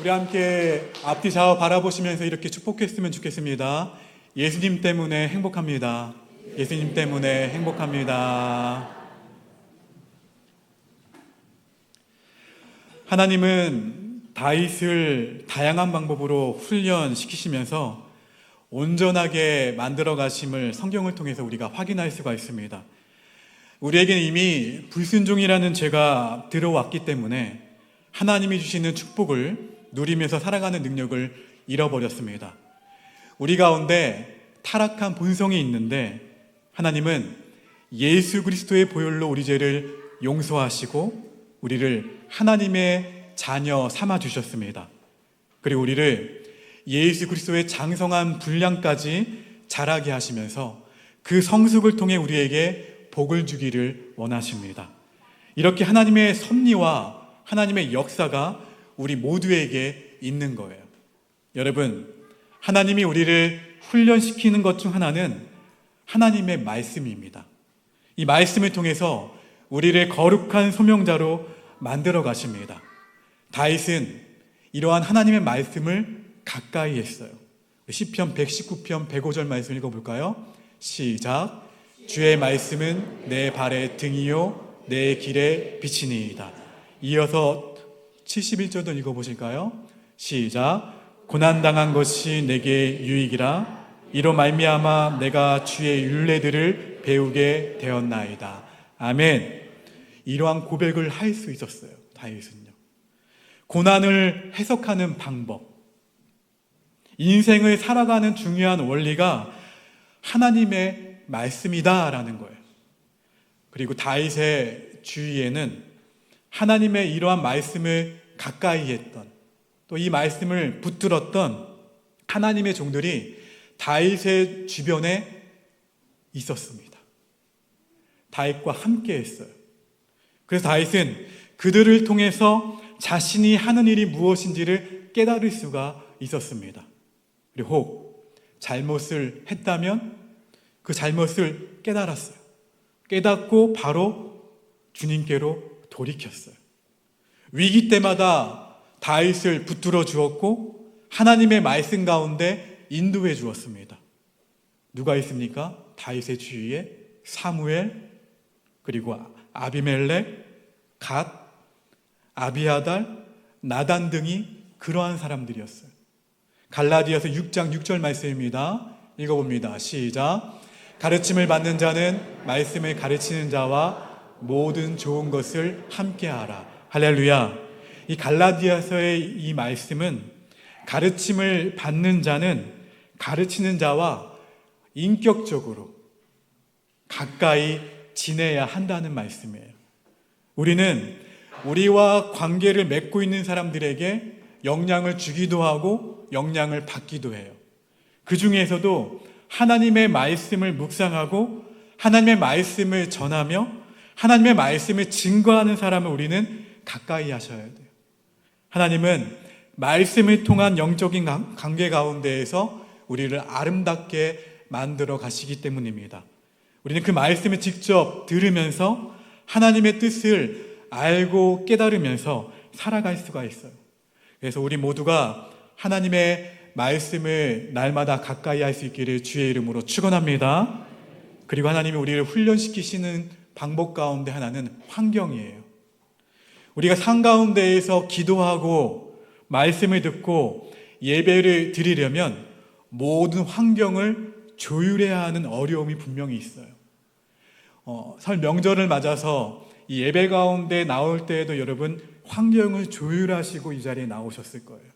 우리 함께 앞뒤 좌우 바라보시면서 이렇게 축복했으면 좋겠습니다. 예수님 때문에 행복합니다. 예수님 때문에 행복합니다. 하나님은 다윗을 다양한 방법으로 훈련시키시면서 온전하게 만들어 가심을 성경을 통해서 우리가 확인할 수가 있습니다. 우리에게는 이미 불순종이라는 죄가 들어왔기 때문에 하나님이 주시는 축복을 누리면서 살아가는 능력을 잃어버렸습니다. 우리 가운데 타락한 본성이 있는데 하나님은 예수 그리스도의 보혈로 우리 죄를 용서하시고 우리를 하나님의 자녀 삼아 주셨습니다. 그리고 우리를 예수 그리스도의 장성한 분량까지 자라게 하시면서 그 성숙을 통해 우리에게 복을 주기를 원하십니다. 이렇게 하나님의 섭리와 하나님의 역사가 우리 모두에게 있는 거예요. 여러분, 하나님이 우리를 훈련시키는 것 중 하나는 하나님의 말씀입니다. 이 말씀을 통해서 우리를 거룩한 소명자로 만들어 가십니다. 다윗은 이러한 하나님의 말씀을 가까이 했어요. 시편 119편 105절 말씀 읽어볼까요? 시작. 주의 말씀은 내 발의 등이요 내 길의 빛이니이다. 이어서 71절도 읽어보실까요? 시작. 고난당한 것이 내게 유익이라 이로 말미암아 내가 주의 율례들을 배우게 되었나이다. 아멘. 이러한 고백을 할 수 있었어요. 다윗은요. 고난을 해석하는 방법, 인생을 살아가는 중요한 원리가 하나님의 말씀이다라는 거예요. 그리고 다윗의 주위에는 하나님의 이러한 말씀을 가까이 했던, 또 이 말씀을 붙들었던 하나님의 종들이 다윗의 주변에 있었습니다. 다윗과 함께 했어요. 그래서 다윗은 그들을 통해서 자신이 하는 일이 무엇인지를 깨달을 수가 있었습니다. 그리고 혹 잘못을 했다면 그 잘못을 깨달았어요. 깨닫고 바로 주님께로 돌이켰어요. 위기 때마다 다윗을 붙들어 주었고 하나님의 말씀 가운데 인도해 주었습니다. 누가 있습니까? 다윗의 주위에 사무엘, 그리고 아비멜렉, 갓, 아비아달, 나단 등이 그러한 사람들이었어요. 갈라디아서 6장 6절 말씀입니다. 읽어봅니다. 시작. 가르침을 받는 자는 말씀을 가르치는 자와 모든 좋은 것을 함께하라. 할렐루야. 이 갈라디아서의 이 말씀은 가르침을 받는 자는 가르치는 자와 인격적으로 가까이 지내야 한다는 말씀이에요. 우리는 우리와 관계를 맺고 있는 사람들에게 영향을 주기도 하고 영향을 받기도 해요. 그 중에서도 하나님의 말씀을 묵상하고 하나님의 말씀을 전하며 하나님의 말씀을 증거하는 사람을 우리는 가까이 하셔야 돼요. 하나님은 말씀을 통한 영적인 관계 가운데에서 우리를 아름답게 만들어 가시기 때문입니다. 우리는 그 말씀을 직접 들으면서 하나님의 뜻을 알고 깨달으면서 살아갈 수가 있어요. 그래서 우리 모두가 하나님의 말씀을 날마다 가까이 할 수 있기를 주의 이름으로 축원합니다. 그리고 하나님이 우리를 훈련시키시는 방법 가운데 하나는 환경이에요. 우리가 산 가운데에서 기도하고 말씀을 듣고 예배를 드리려면 모든 환경을 조율해야 하는 어려움이 분명히 있어요. 설 명절을 맞아서 이 예배 가운데 나올 때에도 여러분 환경을 조율하시고 이 자리에 나오셨을 거예요.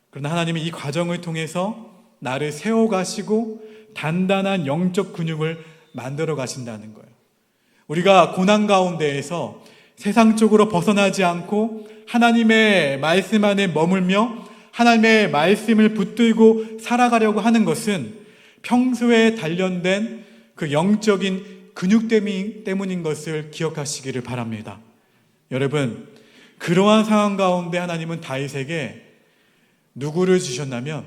그러나 하나님이 이 과정을 통해서 나를 세워가시고 단단한 영적 근육을 만들어 가신다는 거예요. 우리가 고난 가운데에서 세상적으로 벗어나지 않고 하나님의 말씀 안에 머물며 하나님의 말씀을 붙들고 살아가려고 하는 것은 평소에 단련된 그 영적인 근육 때문인 것을 기억하시기를 바랍니다. 여러분, 그러한 상황 가운데 하나님은 다윗에게 누구를 주셨냐면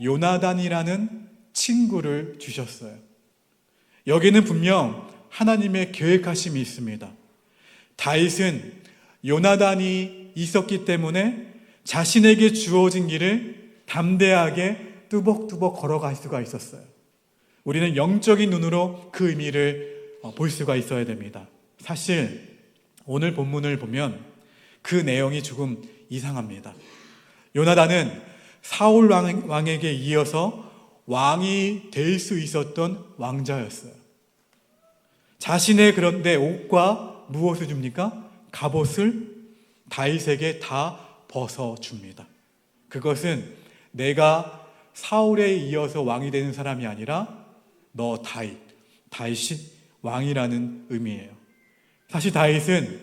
요나단이라는 친구를 주셨어요. 여기는 분명 하나님의 계획하심이 있습니다. 다윗은 요나단이 있었기 때문에 자신에게 주어진 길을 담대하게 뚜벅뚜벅 걸어갈 수가 있었어요. 우리는 영적인 눈으로 그 의미를 볼 수가 있어야 됩니다. 사실 오늘 본문을 보면 그 내용이 조금 이상합니다. 요나단은 사울 왕에게 이어서 왕이 될 수 있었던 왕자였어요. 자신의 그런데 옷과 무엇을 줍니까? 갑옷을 다윗에게 다 벗어줍니다. 그것은 내가 사울에 이어서 왕이 되는 사람이 아니라 너 다윗이 왕이라는 의미예요. 사실 다윗은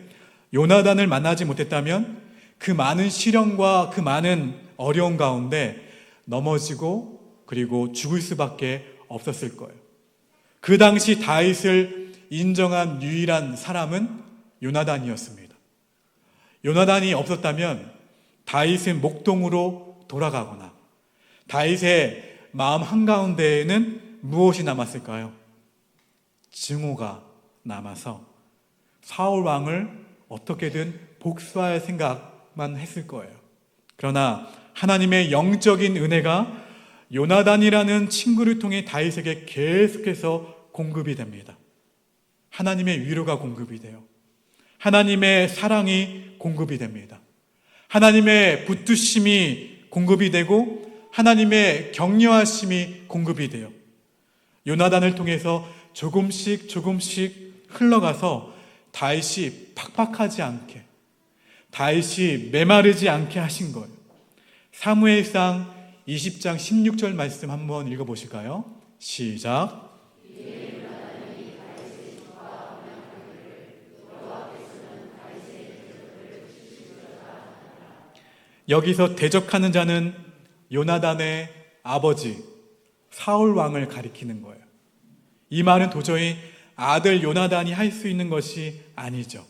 요나단을 만나지 못했다면 그 많은 시련과 그 많은 어려움 가운데 넘어지고 그리고 죽을 수밖에 없었을 거예요. 그 당시 다윗을 인정한 유일한 사람은 요나단이었습니다. 요나단이 없었다면 다윗은 목동으로 돌아가거나 다윗의 마음 한가운데에는 무엇이 남았을까요? 증오가 남아서 사울 왕을 어떻게든 복수할 생각만 했을 거예요. 그러나 하나님의 영적인 은혜가 요나단이라는 친구를 통해 다윗에게 계속해서 공급이 됩니다. 하나님의 위로가 공급이 돼요. 하나님의 사랑이 공급이 됩니다. 하나님의 붙드심이 공급이 되고 하나님의 격려하심이 공급이 돼요. 요나단을 통해서 조금씩 흘러가서 다윗이 팍팍하지 않게, 다윗이 메마르지 않게 하신 거예요. 사무엘상 20장 16절 말씀 한번 읽어보실까요? 시작. 여기서 대적하는 자는 요나단의 아버지 사울 왕을 가리키는 거예요. 이 말은 도저히 아들 요나단이 할 수 있는 것이 아니죠.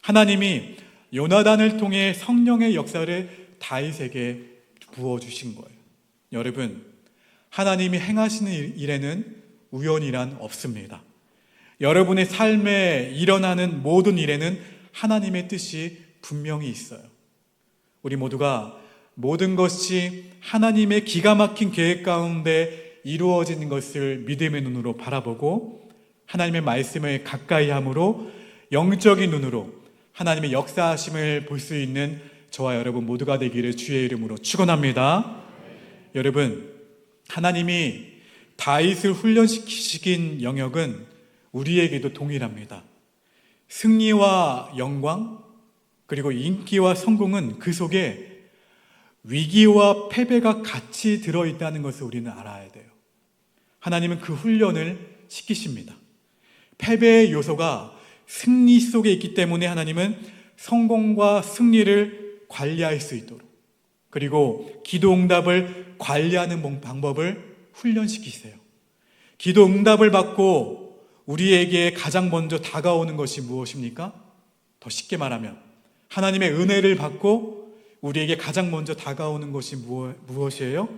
하나님이 요나단을 통해 성령의 역사를 다윗에게 부어주신 거예요. 여러분, 하나님이 행하시는 일에는 우연이란 없습니다. 여러분의 삶에 일어나는 모든 일에는 하나님의 뜻이 분명히 있어요. 우리 모두가 모든 것이 하나님의 기가 막힌 계획 가운데 이루어지는 것을 믿음의 눈으로 바라보고 하나님의 말씀을 가까이 함으로 영적인 눈으로 하나님의 역사하심을 볼 수 있는 저와 여러분 모두가 되기를 주의 이름으로 축원합니다. 여러분, 하나님이 다윗을 훈련시키신 영역은 우리에게도 동일합니다. 승리와 영광 그리고 인기와 성공은 그 속에 위기와 패배가 같이 들어있다는 것을 우리는 알아야 돼요. 하나님은 그 훈련을 시키십니다. 패배의 요소가 승리 속에 있기 때문에 하나님은 성공과 승리를 관리할 수 있도록 그리고 기도 응답을 관리하는 방법을 훈련시키세요. 기도 응답을 받고 우리에게 가장 먼저 다가오는 것이 무엇입니까? 더 쉽게 말하면 하나님의 은혜를 받고 우리에게 가장 먼저 다가오는 것이 무엇이에요?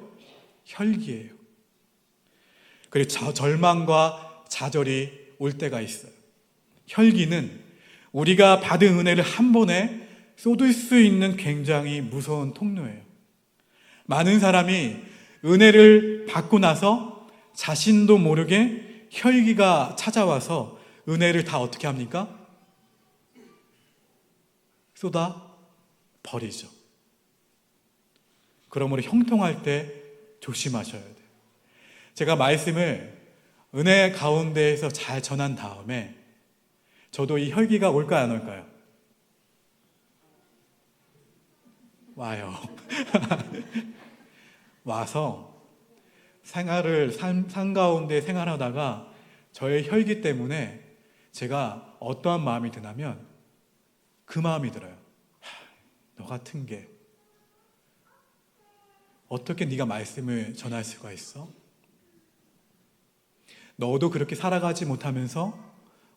혈기예요. 그리고 절망과 좌절이 올 때가 있어요. 혈기는 우리가 받은 은혜를 한 번에 쏟을 수 있는 굉장히 무서운 통로예요. 많은 사람이 은혜를 받고 나서 자신도 모르게 혈기가 찾아와서 은혜를 다 어떻게 합니까? 쏟아 버리죠. 그러므로 형통할 때 조심하셔야 돼요. 제가 말씀을 은혜 가운데에서 잘 전한 다음에 저도 이 혈기가 올까요, 안 올까요? 와요. 와서 삶 가운데 생활하다가 저의 혈기 때문에 제가 어떠한 마음이 드냐면 그 마음이 들어요. 너 같은 게 어떻게 네가 말씀을 전할 수가 있어? 너도 그렇게 살아가지 못하면서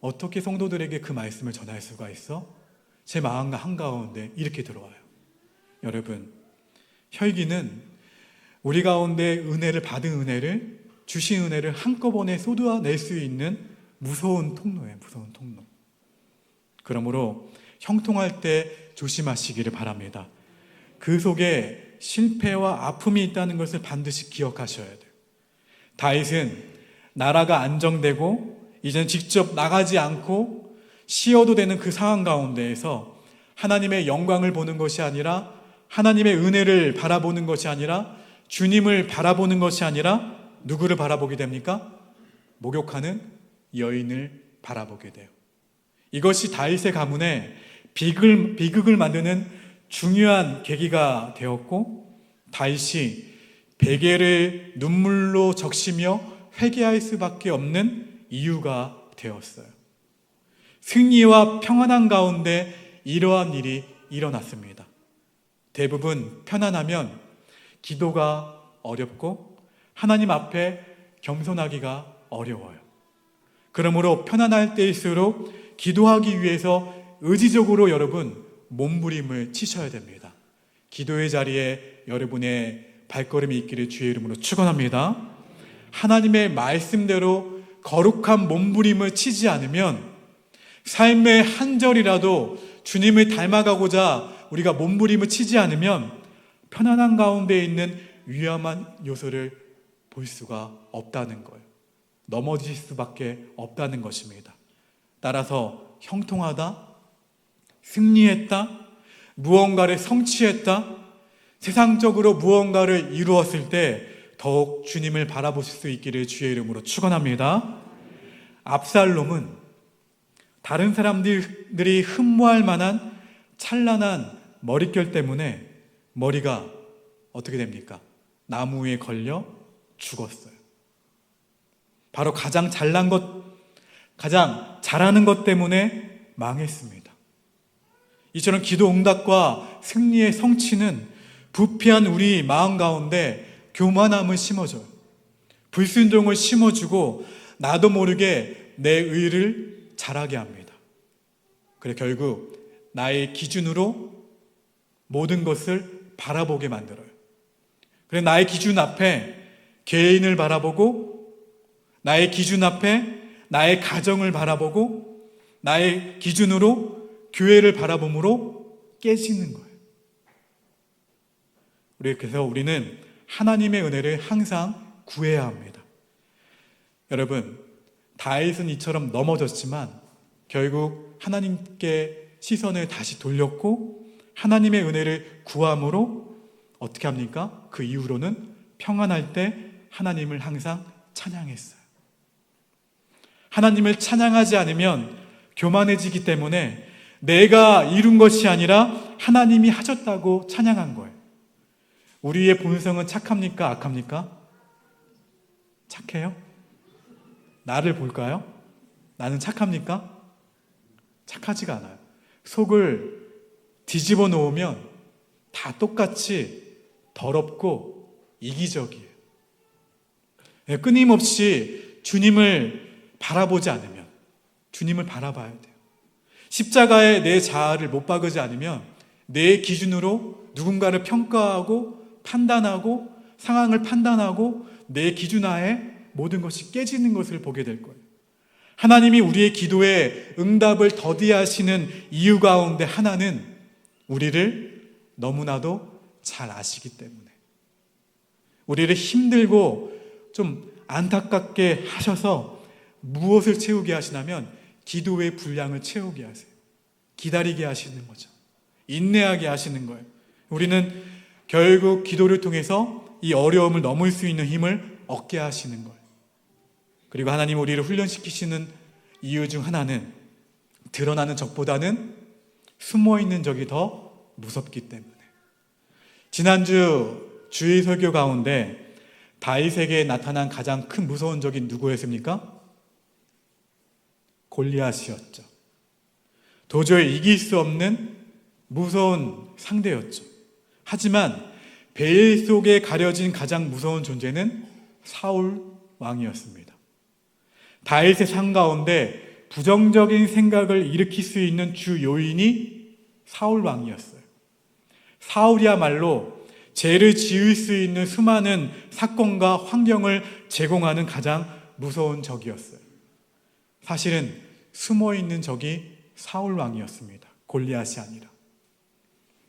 어떻게 성도들에게 그 말씀을 전할 수가 있어? 제 마음 한가운데 이렇게 들어와요. 여러분, 혈기는 우리 가운데 은혜를 받은 은혜를 주신 은혜를 한꺼번에 쏟아낼 수 있는 무서운 통로예요. 무서운 통로. 그러므로 형통할 때 조심하시기를 바랍니다. 그 속에 실패와 아픔이 있다는 것을 반드시 기억하셔야 돼요. 다윗은 나라가 안정되고 이제는 직접 나가지 않고 쉬어도 되는 그 상황 가운데에서 하나님의 영광을 보는 것이 아니라, 하나님의 은혜를 바라보는 것이 아니라, 주님을 바라보는 것이 아니라 누구를 바라보게 됩니까? 목욕하는 여인을 바라보게 돼요. 이것이 다윗의 가문에 비극을 만드는 중요한 계기가 되었고, 다윗이 베개를 눈물로 적시며 회개할 수밖에 없는 이유가 되었어요. 승리와 평안한 가운데 이러한 일이 일어났습니다. 대부분 편안하면 기도가 어렵고 하나님 앞에 겸손하기가 어려워요. 그러므로 편안할 때일수록 기도하기 위해서 의지적으로 여러분 몸부림을 치셔야 됩니다. 기도의 자리에 여러분의 발걸음이 있기를 주의 이름으로 축원합니다. 하나님의 말씀대로 거룩한 몸부림을 치지 않으면, 삶의 한 절이라도 주님을 닮아가고자 우리가 몸부림을 치지 않으면 편안한 가운데 있는 위험한 요소를 볼 수가 없다는 거예요. 넘어질 수밖에 없다는 것입니다. 따라서 형통하다, 승리했다, 무언가를 성취했다, 세상적으로 무언가를 이루었을 때 더욱 주님을 바라보실 수 있기를 주의 이름으로 축원합니다. 압살롬은 다른 사람들이 흠모할 만한 찬란한 머릿결 때문에 머리가 어떻게 됩니까? 나무에 걸려 죽었어요. 바로 가장 잘난 것, 가장 잘하는 것 때문에 망했습니다. 이처럼 기도 응답과 승리의 성취는 부패한 우리 마음 가운데 교만함을 심어줘요. 불순종을 심어주고 나도 모르게 내 의를 자라게 합니다. 그래 결국 나의 기준으로 모든 것을 바라보게 만들어요. 그래 나의 기준 앞에 개인을 바라보고, 나의 기준 앞에 나의 가정을 바라보고, 나의 기준으로 교회를 바라봄으로 깨지는 거예요. 그래서 우리는 하나님의 은혜를 항상 구해야 합니다. 여러분, 다윗은 이처럼 넘어졌지만 결국 하나님께 시선을 다시 돌렸고 하나님의 은혜를 구함으로 어떻게 합니까? 그 이후로는 평안할 때 하나님을 항상 찬양했어요. 하나님을 찬양하지 않으면 교만해지기 때문에 내가 이룬 것이 아니라 하나님이 하셨다고 찬양한 거예요. 우리의 본성은 착합니까? 악합니까? 착해요? 나를 볼까요? 나는 착합니까? 착하지가 않아요. 속을 뒤집어 놓으면 다 똑같이 더럽고 이기적이에요. 끊임없이 주님을 바라보지 않으면, 주님을 바라봐야 돼요. 십자가에 내 자아를 못 박으지 않으면 내 기준으로 누군가를 평가하고 판단하고 상황을 판단하고 내 기준 하에 모든 것이 깨지는 것을 보게 될 거예요. 하나님이 우리의 기도에 응답을 더디하시는 이유 가운데 하나는 우리를 너무나도 잘 아시기 때문에, 우리를 힘들고 좀 안타깝게 하셔서 무엇을 채우게 하시냐면 기도의 분량을 채우게 하세요. 기다리게 하시는 거죠. 인내하게 하시는 거예요. 우리는 결국 기도를 통해서 이 어려움을 넘을 수 있는 힘을 얻게 하시는 거예요. 그리고 하나님 우리를 훈련시키시는 이유 중 하나는 드러나는 적보다는 숨어있는 적이 더 무섭기 때문에. 지난주 주일 설교 가운데 다윗에게 나타난 가장 큰 무서운 적이 누구였습니까? 골리앗이었죠. 도저히 이길 수 없는 무서운 상대였죠. 하지만 베일 속에 가려진 가장 무서운 존재는 사울 왕이었습니다. 다윗의 삶 가운데 부정적인 생각을 일으킬 수 있는 주 요인이 사울 왕이었어요. 사울이야말로 죄를 지을 수 있는 수많은 사건과 환경을 제공하는 가장 무서운 적이었어요. 사실은 숨어있는 적이 사울 왕이었습니다. 골리앗이 아니라.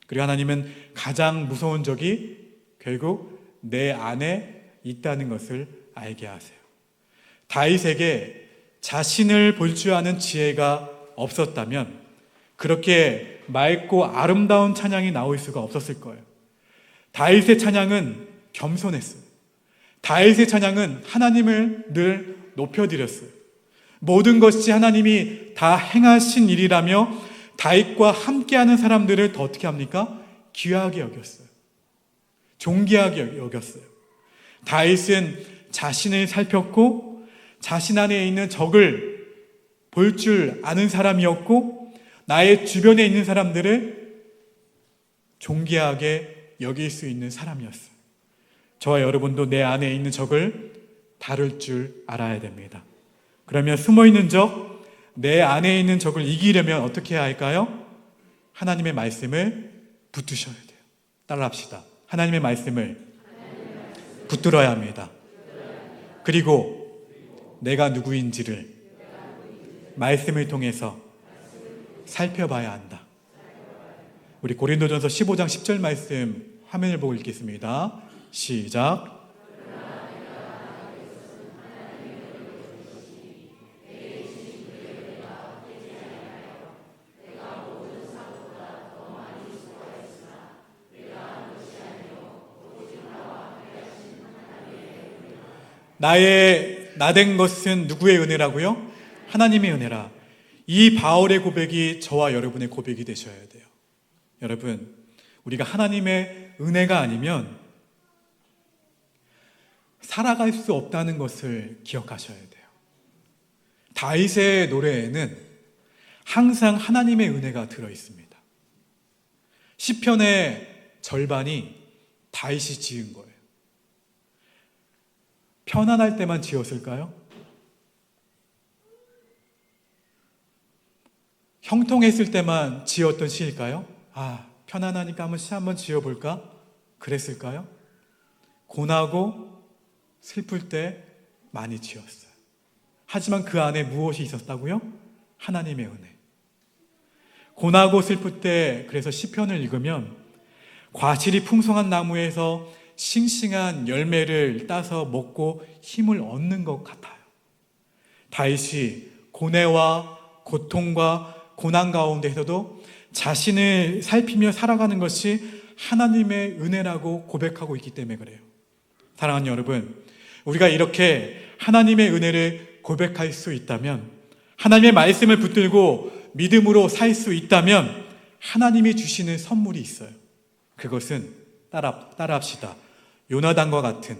그리고 하나님은 가장 무서운 적이 결국 내 안에 있다는 것을 알게 하세요. 다윗에게 자신을 볼 줄 아는 지혜가 없었다면 그렇게 맑고 아름다운 찬양이 나올 수가 없었을 거예요. 다윗의 찬양은 겸손했어요. 다윗의 찬양은 하나님을 늘 높여드렸어요. 모든 것이 하나님이 다 행하신 일이라며 다윗과 함께하는 사람들을 더 어떻게 합니까? 귀하게 여겼어요. 존귀하게 여겼어요. 다윗은 자신을 살폈고 자신 안에 있는 적을 볼 줄 아는 사람이었고 나의 주변에 있는 사람들을 존귀하게 여길 수 있는 사람이었어요. 저와 여러분도 내 안에 있는 적을 다룰 줄 알아야 됩니다. 그러면 숨어있는 적, 내 안에 있는 적을 이기려면 어떻게 해야 할까요? 하나님의 말씀을 붙드셔야 돼요. 따라합시다. 하나님의 말씀을 붙들어야 합니다. 그리고 내가 누구인지를 말씀을 통해서 살펴봐야 한다. 우리 고린도전서 15장 10절 말씀 화면을 보고 읽겠습니다. 시작. 나된 것은 누구의 은혜라고요? 하나님의 은혜라. 이 바울의 고백이 저와 여러분의 고백이 되셔야 돼요. 여러분, 우리가 하나님의 은혜가 아니면 살아갈 수 없다는 것을 기억하셔야 돼요. 다윗의 노래에는 항상 하나님의 은혜가 들어있습니다. 시편의 절반이 다윗이 지은 거예요. 편안할 때만 지었을까요? 형통했을 때만 지었던 시일까요? 편안하니까 한번 시 한번 지어볼까? 그랬을까요? 고나고 슬플 때 많이 지었어요. 하지만 그 안에 무엇이 있었다고요? 하나님의 은혜. 고나고 슬플 때 그래서 시편을 읽으면 과실이 풍성한 나무에서 싱싱한 열매를 따서 먹고 힘을 얻는 것 같아요. 다윗이 고뇌와 고통과 고난 가운데서도 자신을 살피며 살아가는 것이 하나님의 은혜라고 고백하고 있기 때문에 그래요. 사랑하는 여러분, 우리가 이렇게 하나님의 은혜를 고백할 수 있다면, 하나님의 말씀을 붙들고 믿음으로 살 수 있다면 하나님이 주시는 선물이 있어요. 그것은 따라합시다. 요나단과 같은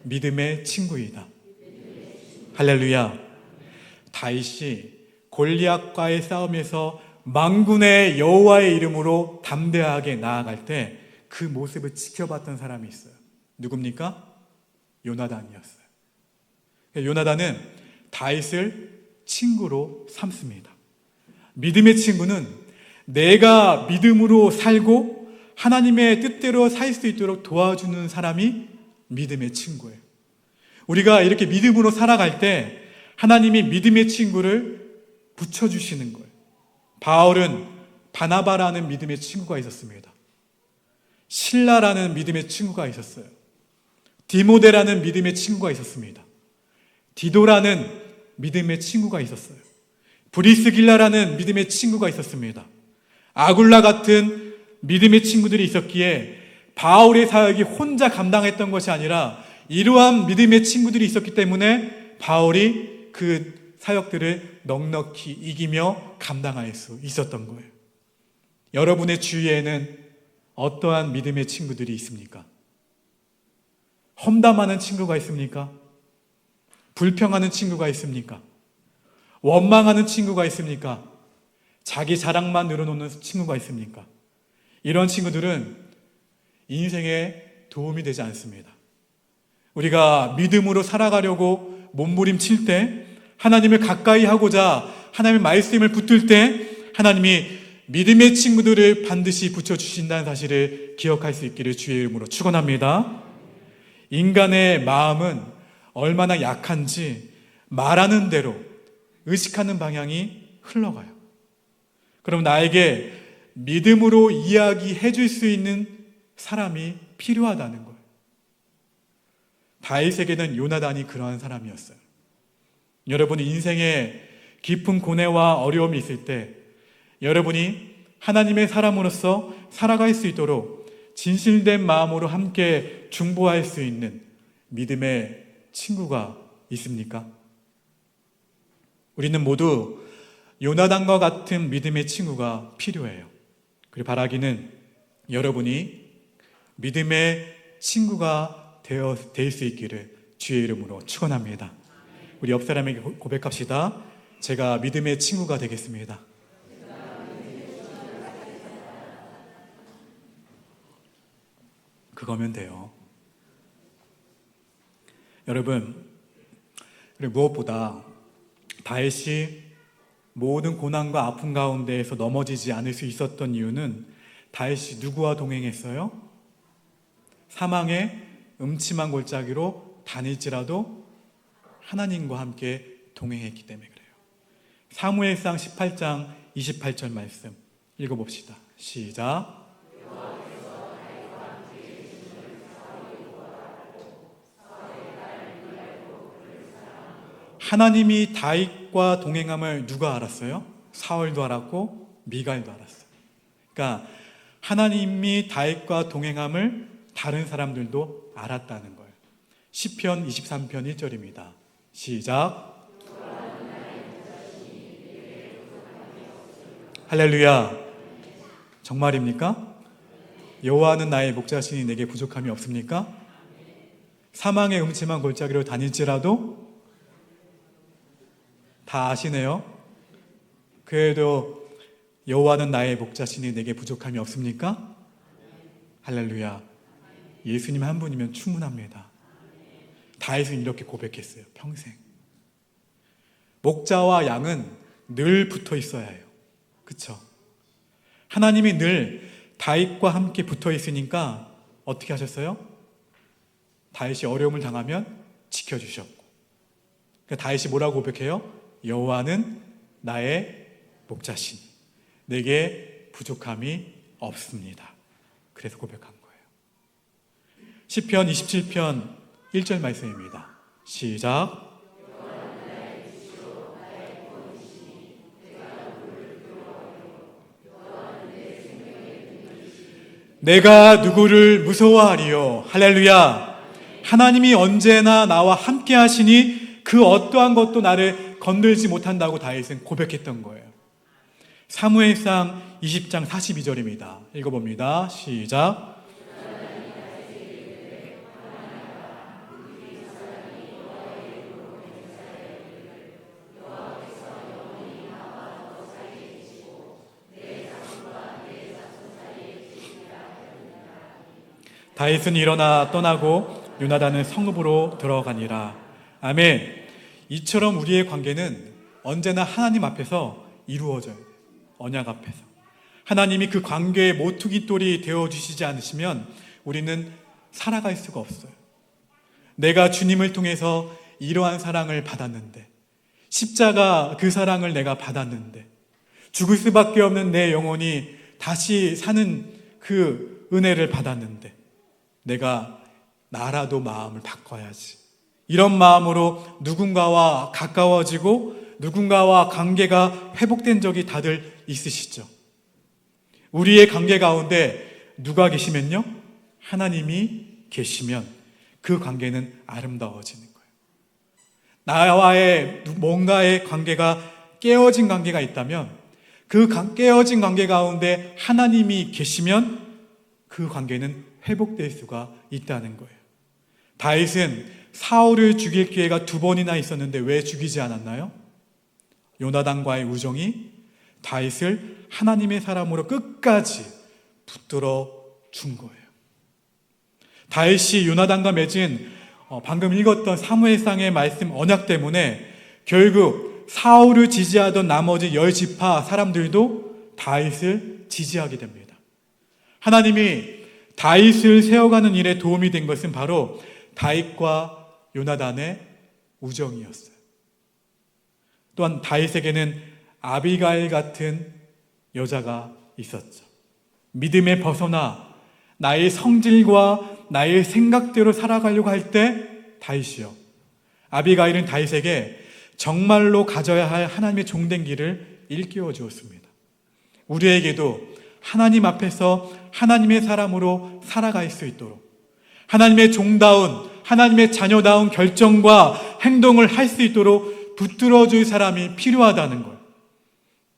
믿음의 친구이다. 할렐루야. 다윗이 골리앗과의 싸움에서 만군의 여호와의 이름으로 담대하게 나아갈 때 그 모습을 지켜봤던 사람이 있어요. 누굽니까? 요나단이었어요. 요나단은 다윗을 친구로 삼습니다. 믿음의 친구는 내가 믿음으로 살고 하나님의 뜻대로 살 수 있도록 도와주는 사람이 믿음의 친구예요. 우리가 이렇게 믿음으로 살아갈 때 하나님이 믿음의 친구를 붙여주시는 거예요. 바울은 바나바라는 믿음의 친구가 있었습니다. 실라라는 믿음의 친구가 있었어요. 디모데라는 믿음의 친구가 있었습니다. 디도라는 믿음의 친구가 있었어요. 브리스길라라는 믿음의 친구가 있었습니다. 아굴라 같은 믿음의 친구들이 있었기에 바울의 사역이 혼자 감당했던 것이 아니라 이러한 믿음의 친구들이 있었기 때문에 바울이 그 사역들을 넉넉히 이기며 감당할 수 있었던 거예요. 여러분의 주위에는 어떠한 믿음의 친구들이 있습니까? 험담하는 친구가 있습니까? 불평하는 친구가 있습니까? 원망하는 친구가 있습니까? 자기 자랑만 늘어놓는 친구가 있습니까? 이런 친구들은 인생에 도움이 되지 않습니다. 우리가 믿음으로 살아가려고 몸부림칠 때, 하나님을 가까이 하고자 하나님의 말씀을 붙들 때 하나님이 믿음의 친구들을 반드시 붙여주신다는 사실을 기억할 수 있기를 주의 이름으로 축원합니다. 인간의 마음은 얼마나 약한지 말하는 대로 의식하는 방향이 흘러가요. 그럼 나에게 믿음으로 이야기해 줄 수 있는 사람이 필요하다는 거예요. 다윗에게는 요나단이 그러한 사람이었어요. 여러분이 인생에 깊은 고뇌와 어려움이 있을 때 여러분이 하나님의 사람으로서 살아갈 수 있도록 진실된 마음으로 함께 중보할 수 있는 믿음의 친구가 있습니까? 우리는 모두 요나단과 같은 믿음의 친구가 필요해요. 그리고 바라기는 여러분이 믿음의 친구가 될 수 있기를 주의 이름으로 축원합니다. 우리 옆 사람에게 고백합시다. 제가 믿음의 친구가 되겠습니다. 그거면 돼요. 여러분, 그리고 무엇보다 다윗이 모든 고난과 아픔 가운데에서 넘어지지 않을 수 있었던 이유는 다윗이 누구와 동행했어요? 사망의 음침한 골짜기로 다닐지라도 하나님과 함께 동행했기 때문에 그래요. 사무엘상 18장 28절 말씀 읽어봅시다. 시작. 하나님이 다윗과 동행함을 누가 알았어요? 사울도 알았고 미갈도 알았어요. 그러니까 하나님이 다윗과 동행함을 다른 사람들도 알았다는 거예요. 시편 23편 1절입니다. 시작. 할렐루야. 정말입니까? 여호와는 나의 목자시니 내게 부족함이 없습니까? 사망의 음침한 골짜기로 다닐지라도 다 아시네요. 그래도 여호와는 나의 목자시니 내게 부족함이 없습니까? 할렐루야. 예수님 한 분이면 충분합니다. 다윗은 이렇게 고백했어요. 평생. 목자와 양은 늘 붙어 있어야 해요. 그렇죠? 하나님이 늘 다윗과 함께 붙어 있으니까 어떻게 하셨어요? 다윗이 어려움을 당하면 지켜주셨고. 그러니까 다윗이 뭐라고 고백해요? 여호와는 나의 목자시니 내게 부족함이 없습니다. 그래서 고백한 거예요. 시편 27편 1절 말씀입니다. 시작. 내가 누구를 무서워하리요. 할렐루야. 하나님이 언제나 나와 함께 하시니 그 어떠한 것도 나를 건들지 못한다고 다윗은 고백했던 거예요. 사무엘상 20장 42절입니다. 읽어봅니다. 시작. 다윗은 일어나 떠나고 요나단은 성읍으로 들어가니라. 아멘. 이처럼 우리의 관계는 언제나 하나님 앞에서 이루어져요. 언약 앞에서. 하나님이 그 관계의 모퉁이돌이 되어주시지 않으시면 우리는 살아갈 수가 없어요. 내가 주님을 통해서 이러한 사랑을 받았는데, 십자가 그 사랑을 내가 받았는데, 죽을 수밖에 없는 내 영혼이 다시 사는 그 은혜를 받았는데, 내가 나라도 마음을 바꿔야지. 이런 마음으로 누군가와 가까워지고 누군가와 관계가 회복된 적이 다들 있으시죠? 우리의 관계 가운데 누가 계시면요? 하나님이 계시면 그 관계는 아름다워지는 거예요. 나와의 뭔가의 관계가 깨어진 관계가 있다면 그 깨어진 관계 가운데 하나님이 계시면 그 관계는 회복될 수가 있다는 거예요. 다윗은 사울을 죽일 기회가 2번이나 있었는데 왜 죽이지 않았나요? 요나단과의 우정이 다윗을 하나님의 사람으로 끝까지 붙들어 준 거예요. 다윗이 요나단과 맺은 방금 읽었던 사무엘상의 말씀 언약 때문에 결국 사울을 지지하던 나머지 10지파 사람들도 다윗을 지지하게 됩니다. 하나님이 다윗을 세워가는 일에 도움이 된 것은 바로 다윗과 요나단의 우정이었어요. 또한 다윗에게는 아비가일 같은 여자가 있었죠. 믿음에 벗어나 나의 성질과 나의 생각대로 살아가려고 할 때 다윗이요, 아비가일은 다윗에게 정말로 가져야 할 하나님의 종된 길을 일깨워 주었습니다. 우리에게도 하나님 앞에서 하나님의 사람으로 살아갈 수 있도록, 하나님의 종다운, 하나님의 자녀다운 결정과 행동을 할 수 있도록 붙들어줄 사람이 필요하다는 것.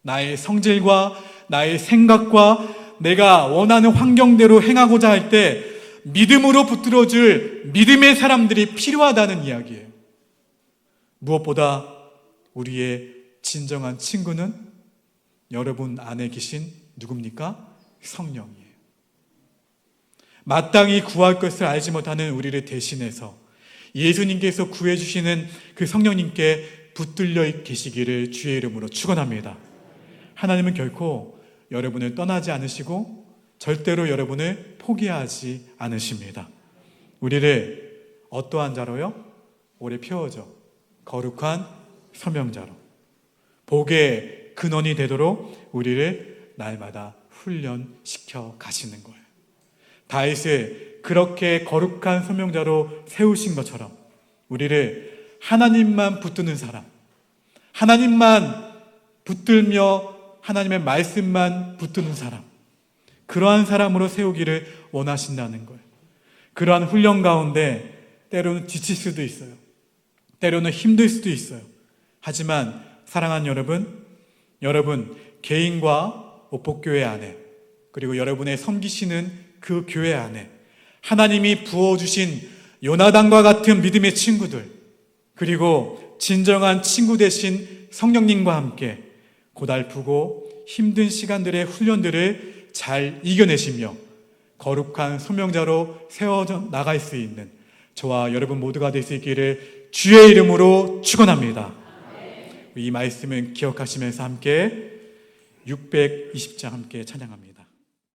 나의 성질과 나의 생각과 내가 원하는 환경대로 행하고자 할 때 믿음으로 붙들어줄 믿음의 사람들이 필요하다는 이야기예요. 무엇보다 우리의 진정한 친구는 여러분 안에 계신 누굽니까? 성령이에요. 마땅히 구할 것을 알지 못하는 우리를 대신해서 예수님께서 구해주시는 그 성령님께 붙들려 계시기를 주의 이름으로 축원합니다. 하나님은 결코 여러분을 떠나지 않으시고 절대로 여러분을 포기하지 않으십니다. 우리를 어떠한 자로요? 오래 피워져 거룩한 소명자로, 복의 근원이 되도록 우리를 날마다 훈련시켜 가시는 거예요. 다윗을 그렇게 거룩한 소명자로 세우신 것처럼 우리를 하나님만 붙드는 사람, 하나님만 붙들며 하나님의 말씀만 붙드는 사람, 그러한 사람으로 세우기를 원하신다는 거예요. 그러한 훈련 가운데 때로는 지칠 수도 있어요. 때로는 힘들 수도 있어요. 하지만 사랑하는 여러분 개인과 오복교회 안에, 그리고 여러분의 섬기시는 그 교회 안에 하나님이 부어주신 요나단과 같은 믿음의 친구들, 그리고 진정한 친구 되신 성령님과 함께 고달프고 힘든 시간들의 훈련들을 잘 이겨내시며 거룩한 소명자로 세워져 나갈 수 있는 저와 여러분 모두가 될 수 있기를 주의 이름으로 축원합니다. 이 말씀을 기억하시면서 함께 620장 함께 찬양합니다.